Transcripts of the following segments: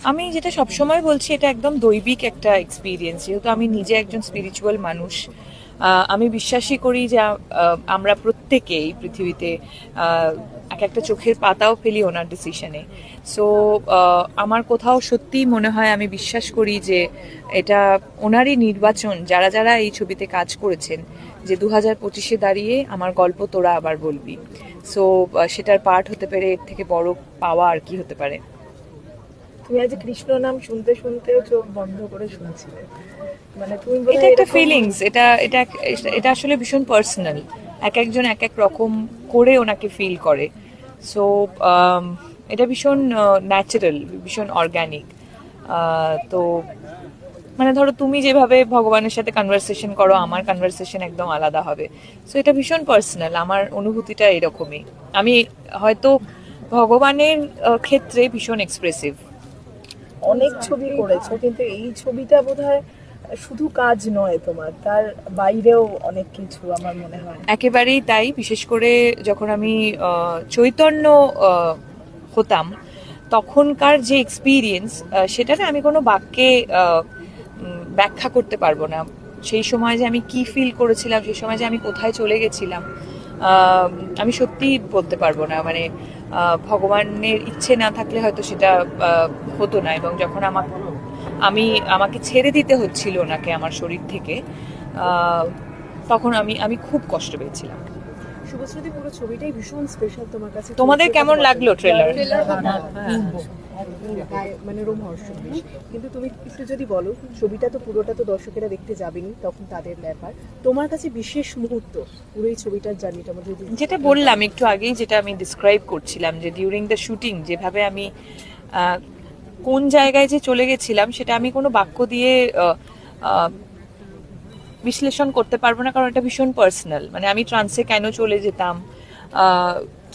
আমি যেটা সবসময় বলছি, এটা একদম দৈবিক একটা এক্সপিরিয়েন্স। যেহেতু আমি নিজে একজন স্পিরিচুয়াল মানুষ, আমি বিশ্বাসই করি যে আমরা প্রত্যেকেই পৃথিবীতে এক একটা চোখের পাতাও ফেলি ওনার ডিসিশনে। সো আমার কোথাও সত্যিই মনে হয়, আমি বিশ্বাস করি যে এটা ওনারই নির্বাচন, যারা যারা এই ছবিতে কাজ করেছেন, যে 2025-এ দাঁড়িয়ে আমার গল্প তোরা আবার বলবি। সো সেটার পার্ট হতে পারে, এর থেকে বড় পাওয়া আর কি হতে পারে। তুমি আজ কৃষ্ণ নাম শুনতে শুনতেও চোখ বন্ধ করে শুনছিলে, মানে তুমি এটা একটা ফিলিংস, এটা এটা এটা আসলে ভীষণ পার্সোনাল। এক একজন এক এক রকম করে ওনাকে ফিল করে। সো এটা ভীষণ ন্যাচারাল, ভীষণ অর্গ্যানিক। তো মানে ধরো তুমি যেভাবে ভগবানের সাথে কনভারসেশন করো, আমার কনভারসেশন একদম আলাদা হবে। সো এটা ভীষণ পার্সোনাল, আমার অনুভূতিটা এরকমই। আমি হয়তো ভগবানের ক্ষেত্রে ভীষণ এক্সপ্রেসিভ। অনেক ছবি করেছো, কিন্তু এই ছবিটা বোধহয় শুধু কাজ নয় তোমার, তার বাইরেও অনেক কিছু আমার মনে হয়। একেবারেই তাই। বিশেষ করে যখন আমি চৈতন্য হতাম, তখনকার যে এক্সপিরিয়েন্স, সেটা না আমি কোনো বাক্যে ব্যাখ্যা করতে পারবো না। সেই সময় যে আমি কি ফিল করেছিলাম, সেই সময় যে আমি কোথায় চলে গেছিলাম, আমি সত্যিই বলতে পারবো না। মানে ভগবানের ইচ্ছে না থাকলে হয়তো সেটা হতো না। এবং যখন আমাকে ছেড়ে দিতে হচ্ছিল ওনাকে আমার শরীর থেকে, তখন আমি খুব কষ্ট পেয়েছিলাম। শুভশ্রুতি, পুরো ছবিটাই ভীষণ স্পেশাল তোমার কাছে। তোমাদের কেমন লাগলো ট্রেলার? মানে রোমহর্ষক, কিন্তু তুমি একটু যদি বলো, ছবিটা তো পুরোটা তো দর্শকেরা দেখতে যাবেনি, তখন তাদের ব্যাপার। তোমার কাছে বিশেষ মুহূর্ত পুরো এই ছবিটার জার্নিটার মধ্যে যেটা বললাম একটু আগেই, যেটা আমি ডিসক্রাইব করছিলাম, যে ডিউরিং দ্য শুটিং যেভাবে আমি কোন জায়গায় যে চলে গেছিলাম, সেটা আমি কোনো বাক্য দিয়ে বিশ্লেষণ করতে পারবো না, কারণ এটা ভীষণ পার্সোনাল। মানে আমি ট্রান্সে কেন চলে যেতাম,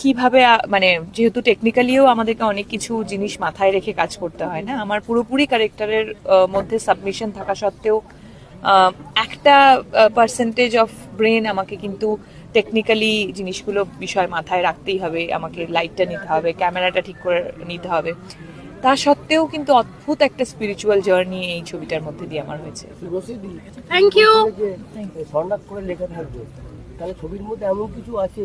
কিভাবে, মানে যেহেতু টেকনিক্যালিও আমাদেরকে অনেক কিছু জিনিস মাথায় রেখে কাজ করতে হয় না, আমার পুরোপুরি ক্যারেক্টারের মধ্যে সাবমিশন থাকা সত্ত্বেও একটা পার্সেন্টেজ অফ ব্রেন আমাকে কিন্তু টেকনিক্যালি জিনিসগুলো বিষয় মাথায় রাখতেই হবে। আমাকে লাইটটা নিতে হবে, ক্যামেরাটা ঠিক করে নিতে হবে। তা সত্ত্বেও কিন্তু অদ্ভুত একটা স্পিরিচুয়াল জার্নি এই ছবিটার মধ্যে দিয়ে আমার হয়েছে। Thank you. স্বর্ণাক করে লেখা থাকবে, তাহলে ছবির মধ্যে এমন কিছু আছে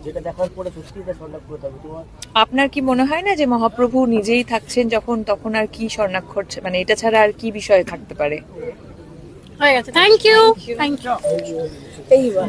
যেটা দেখার পরে সত্যি এটা স্বর্ণাক করে থাকবে তোমার? আপনার কি মনে হয় না যে মহাপ্রভু নিজেই থাকছেন যখন, তখন আর কি স্বর্ণাক্ষর, মানে এটা ছাড়া আর কি বিষয় থাকতে পারে? হয়ে গেছে। Thank you. Thank you. এইবার